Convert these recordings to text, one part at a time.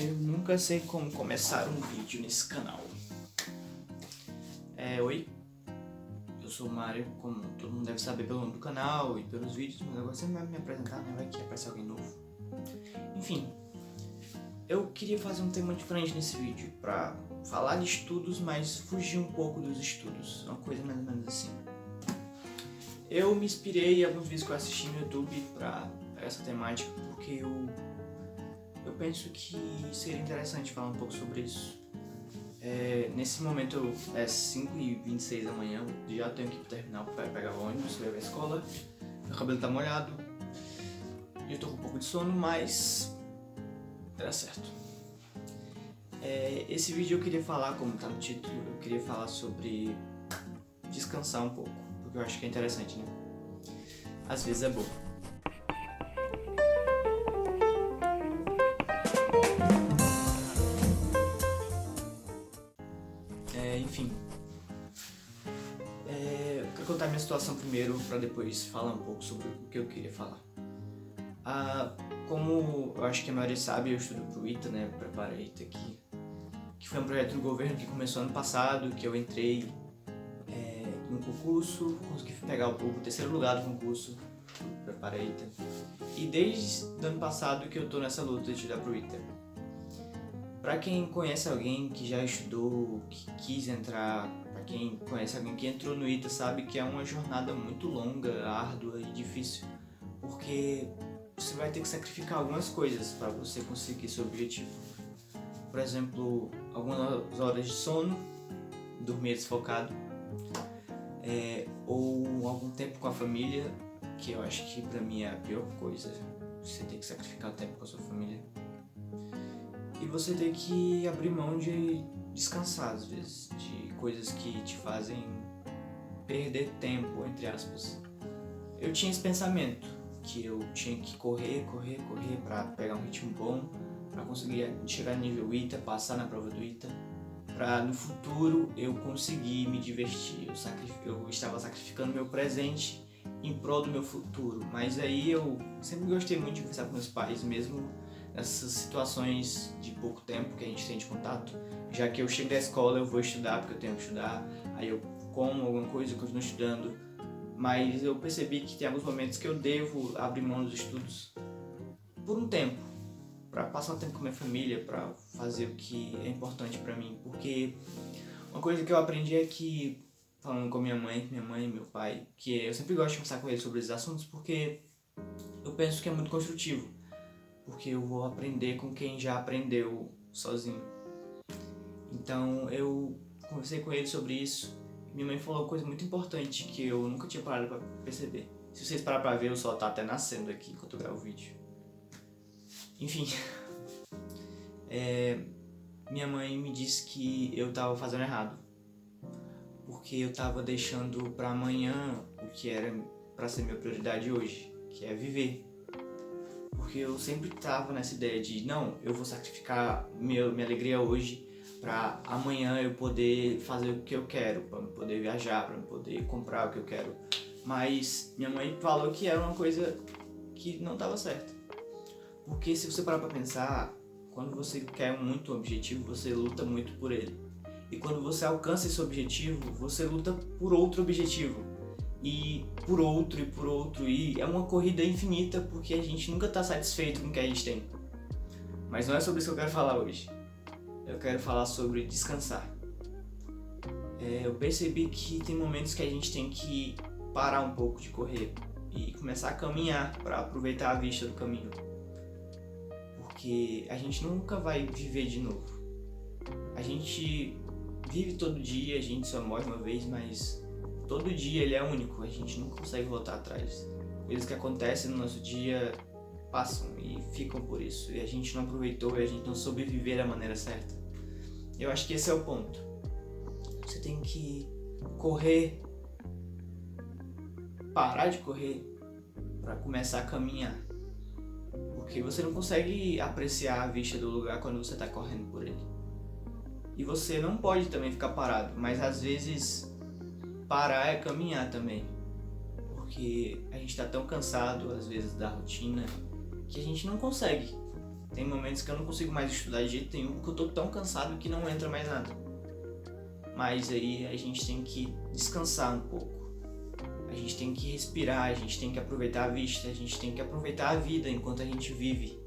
Eu nunca sei como começar um vídeo nesse canal. Oi, eu sou o Mário, como todo mundo deve saber pelo nome do canal e pelos vídeos, mas agora você não vai me apresentar, né? Vai que aparece alguém novo. Enfim, eu queria fazer um tema diferente nesse vídeo, pra falar de estudos, mas fugir um pouco dos estudos, uma coisa mais ou menos assim. Eu me inspirei em alguns vídeos que eu assisti no YouTube pra essa temática, porque eu penso que seria interessante falar um pouco sobre isso. Nesse momento é 5h26 da manhã, eu já tenho que ir pro terminal para pegar o ônibus, levar a escola, meu cabelo tá molhado, e eu tô com um pouco de sono, mas dará certo. Esse vídeo eu queria falar, como tá no título, eu queria falar sobre descansar um pouco, porque eu acho que é interessante, né? Às vezes é bom. Enfim, eu quero contar minha situação primeiro para depois falar um pouco sobre o que eu queria falar. Como eu acho que a maioria sabe, eu estudo pro ITA, né? Eu preparo a ITA aqui, que foi um projeto do governo que começou ano passado, que eu entrei em um concurso, consegui pegar o terceiro lugar do concurso, preparo a ITA. E desde o ano passado que eu tô nessa luta de estudar pro ITA. Pra quem conhece alguém que já estudou, que quis entrar, pra quem conhece alguém que entrou no ITA, sabe que é uma jornada muito longa, árdua e difícil, porque você vai ter que sacrificar algumas coisas para você conseguir seu objetivo. Por exemplo, algumas horas de sono, dormir desfocado, ou algum tempo com a família, que eu acho que pra mim é a pior coisa, você ter que sacrificar o tempo com a sua família. E você tem que abrir mão de descansar, às vezes, de coisas que te fazem perder tempo, entre aspas. Eu tinha esse pensamento, que eu tinha que correr pra pegar um ritmo bom, pra conseguir chegar no nível ITA, passar na prova do ITA, pra no futuro eu conseguir me divertir. Eu estava sacrificando meu presente em prol do meu futuro, mas aí eu sempre gostei muito de conversar com meus pais, mesmo nessas situações de pouco tempo que a gente tem de contato, já que eu chego da escola, eu vou estudar porque eu tenho que estudar, aí eu como alguma coisa, eu continuo estudando, mas eu percebi que tem alguns momentos que eu devo abrir mão dos estudos por um tempo, para passar um tempo com minha família, para fazer o que é importante para mim, porque uma coisa que eu aprendi é que, falando com minha mãe e meu pai, que eu sempre gosto de conversar com eles sobre esses assuntos, porque eu penso que é muito construtivo, porque eu vou aprender com quem já aprendeu sozinho. Então eu conversei com ele sobre isso. Minha mãe falou uma coisa muito importante que eu nunca tinha parado pra perceber. Se vocês pararem pra ver, o sol tá até nascendo aqui enquanto eu gravo o vídeo. Enfim, minha mãe me disse que eu tava fazendo errado, porque eu tava deixando pra amanhã o que era pra ser minha prioridade hoje, que é viver. Porque eu sempre tava nessa ideia de, não, eu vou sacrificar minha alegria hoje pra amanhã eu poder fazer o que eu quero, pra eu poder viajar, pra eu poder comprar o que eu quero. Mas minha mãe falou que era uma coisa que não tava certa. Porque se você parar pra pensar, quando você quer muito um objetivo, você luta muito por ele. E quando você alcança esse objetivo, você luta por outro objetivo. E por outro, e é uma corrida infinita, porque a gente nunca está satisfeito com o que a gente tem. Mas não é sobre isso que eu quero falar hoje. Eu quero falar sobre descansar. Eu percebi que tem momentos que a gente tem que parar um pouco de correr e começar a caminhar para aproveitar a vista do caminho. Porque a gente nunca vai viver de novo. A gente vive todo dia, a gente só morre uma vez, mas todo dia ele é único, a gente não consegue voltar atrás. Coisas que acontecem no nosso dia passam e ficam por isso. E a gente não aproveitou e a gente não soube viver da maneira certa. Eu acho que esse é o ponto. Você tem que correr, parar de correr para começar a caminhar. Porque você não consegue apreciar a vista do lugar quando você está correndo por ele. E você não pode também ficar parado, mas às vezes parar é caminhar também, porque a gente tá tão cansado às vezes da rotina que a gente não consegue Tem momentos que eu não consigo mais estudar de jeito nenhum, porque eu tô tão cansado que não entra mais nada. Mas aí a gente tem que descansar um pouco. A gente tem que respirar, a gente tem que aproveitar a vista, a gente tem que aproveitar a vida enquanto a gente vive.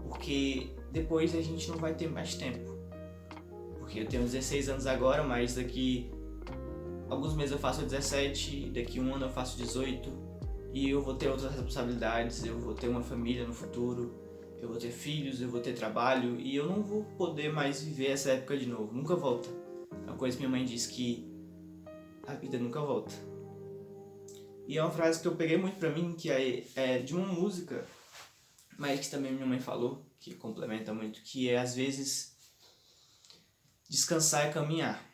Porque depois a gente não vai ter mais tempo. Porque eu tenho 16 anos agora, mas daqui alguns meses eu faço 17, daqui um ano eu faço 18, e eu vou ter outras responsabilidades, eu vou ter uma família no futuro, eu vou ter filhos, eu vou ter trabalho, e eu não vou poder mais viver essa época de novo, nunca volta. É uma coisa que minha mãe diz, que a vida nunca volta. E é uma frase que eu peguei muito pra mim, que é de uma música, mas que também minha mãe falou, que complementa muito, que é às vezes descansar é caminhar.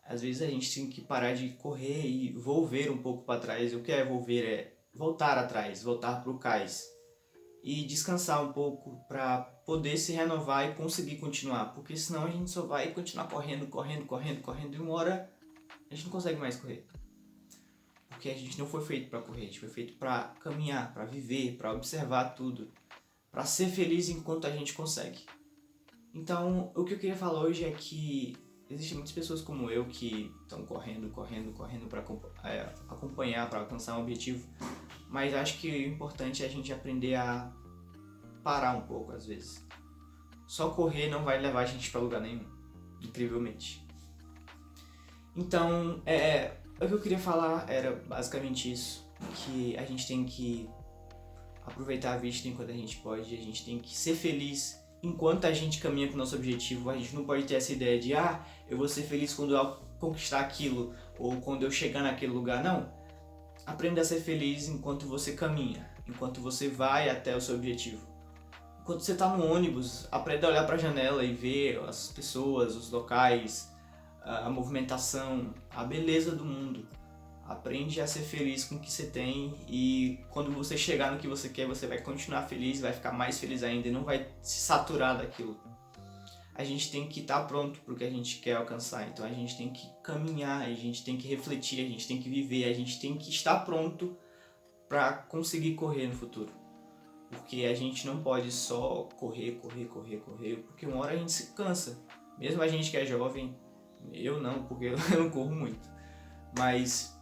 Às vezes a gente tem que parar de correr e volver um pouco para trás. O que é volver? É voltar atrás, voltar para o cais. E descansar um pouco para poder se renovar e conseguir continuar. Porque senão a gente só vai continuar correndo e uma hora a gente não consegue mais correr. Porque a gente não foi feito para correr, a gente foi feito para caminhar, para viver, para observar tudo. Para ser feliz enquanto a gente consegue. Então, o que eu queria falar hoje é que existem muitas pessoas como eu que estão correndo para acompanhar, para alcançar um objetivo, mas acho que o importante é a gente aprender a parar um pouco às vezes. Só correr não vai levar a gente para lugar nenhum, incrivelmente. Então, o que eu queria falar era basicamente isso, que a gente tem que aproveitar a vida enquanto a gente pode, a gente tem que ser feliz enquanto a gente caminha para o nosso objetivo. A gente não pode ter essa ideia de eu vou ser feliz quando eu conquistar aquilo ou quando eu chegar naquele lugar. Não. Aprenda a ser feliz enquanto você caminha, enquanto você vai até o seu objetivo. Enquanto você está no ônibus, aprenda a olhar para a janela e ver as pessoas, os locais, a movimentação, a beleza do mundo. Aprende a ser feliz com o que você tem, e quando você chegar no que você quer, você vai continuar feliz, vai ficar mais feliz ainda e não vai se saturar daquilo. A gente tem que estar pronto para o que a gente quer alcançar, então a gente tem que caminhar, a gente tem que refletir, a gente tem que viver, a gente tem que estar pronto para conseguir correr no futuro. Porque a gente não pode só correr, porque uma hora a gente se cansa. Mesmo a gente que é jovem, eu não, porque eu não corro muito, mas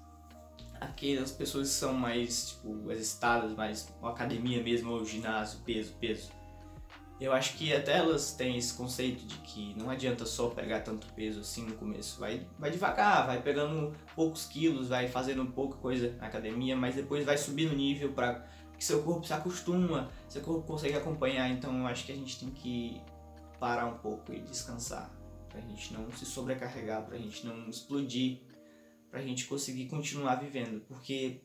aquelas pessoas que são mais, exercitadas, mais academia mesmo, ou ginásio, peso. Eu acho que até elas têm esse conceito de que não adianta só pegar tanto peso assim no começo. Vai devagar, vai pegando poucos quilos, vai fazendo pouca coisa na academia, mas depois vai subindo o nível para que seu corpo se acostuma, seu corpo consegue acompanhar. Então eu acho que a gente tem que parar um pouco e descansar, pra gente não se sobrecarregar, pra gente não explodir, pra gente conseguir continuar vivendo, porque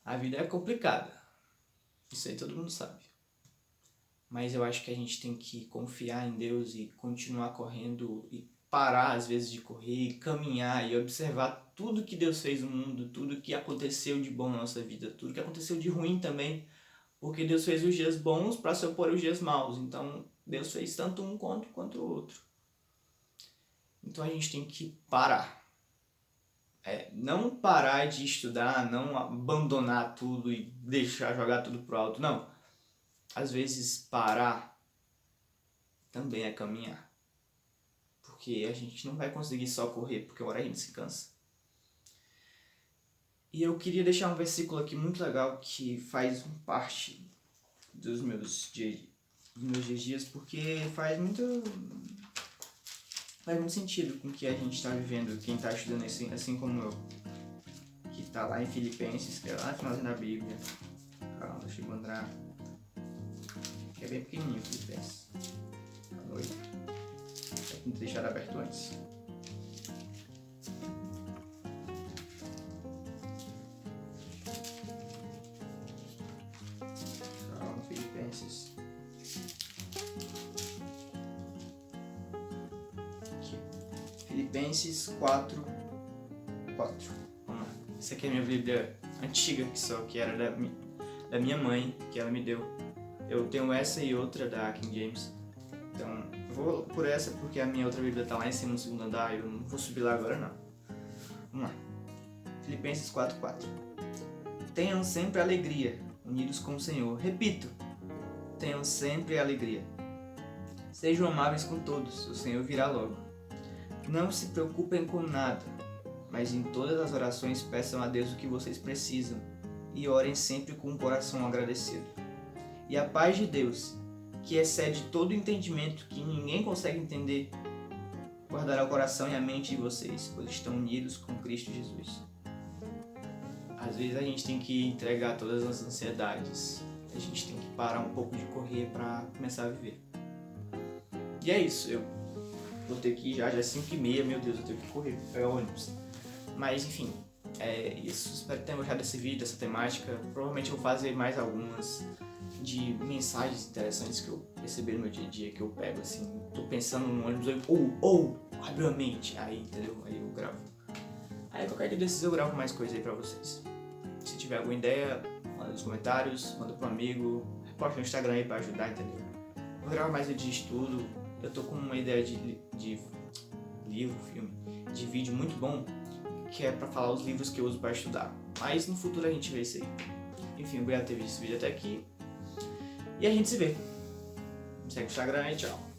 a vida é complicada, isso aí todo mundo sabe. Mas eu acho que a gente tem que confiar em Deus e continuar correndo e parar às vezes de correr e caminhar e observar tudo que Deus fez no mundo, tudo que aconteceu de bom na nossa vida, tudo que aconteceu de ruim também, porque Deus fez os dias bons para se opor aos dias maus, então Deus fez tanto um quanto o outro. Então a gente tem que parar. Não parar de estudar, não abandonar tudo e jogar tudo pro alto, não. Às vezes parar também é caminhar. Porque a gente não vai conseguir só correr, porque uma hora a gente se cansa. E eu queria deixar um versículo aqui muito legal que faz parte dos meus dias, porque faz muito sentido com o que a gente está vivendo, quem está estudando assim como eu. Que está lá em Filipenses, que é lá no finalzinho da Bíblia. Calma, deixa eu encontrar. Que é bem pequenininho o Filipenses. À noite. Eu tenho que deixar aberto antes. Calma, Filipenses. Aqui. Filipenses 4. Vamos lá. Essa aqui é a minha Bíblia antiga, que era da minha mãe, que ela me deu. Eu tenho essa e outra da King James. Então, eu vou por essa porque a minha outra Bíblia tá lá em cima no segundo andar e eu não vou subir lá agora não. Vamos lá. Filipenses 4:4. Tenham sempre alegria, unidos com o Senhor. Repito, tenham sempre alegria. Sejam amáveis com todos, o Senhor virá logo. Não se preocupem com nada, mas em todas as orações peçam a Deus o que vocês precisam e orem sempre com um coração agradecido. E a paz de Deus, que excede todo entendimento, que ninguém consegue entender, guardará o coração e a mente de vocês, pois estão unidos com Cristo Jesus. Às vezes a gente tem que entregar todas as ansiedades, a gente tem que parar um pouco de correr para começar a viver. E é isso, eu vou ter que ir já é 5h30, meu Deus, eu tenho que correr, é ônibus. Mas enfim, é isso, espero que tenham gostado desse vídeo, dessa temática. Provavelmente eu vou fazer mais algumas de mensagens interessantes que eu recebi no meu dia a dia, que eu pego assim, tô pensando no ônibus, abriu a mente, aí entendeu? Aí eu gravo. Aí qualquer dia desses eu gravo mais coisa aí pra vocês. Se tiver alguma ideia, manda nos comentários, manda pro amigo, posta no Instagram aí pra ajudar, entendeu? Vou gravar mais vídeo de estudo. Eu tô com uma ideia de livro, filme, de vídeo muito bom, que é pra falar os livros que eu uso pra estudar. Mas no futuro a gente vê isso aí. Enfim, obrigado por ter visto esse vídeo até aqui. E a gente se vê. Me segue no Instagram e tchau.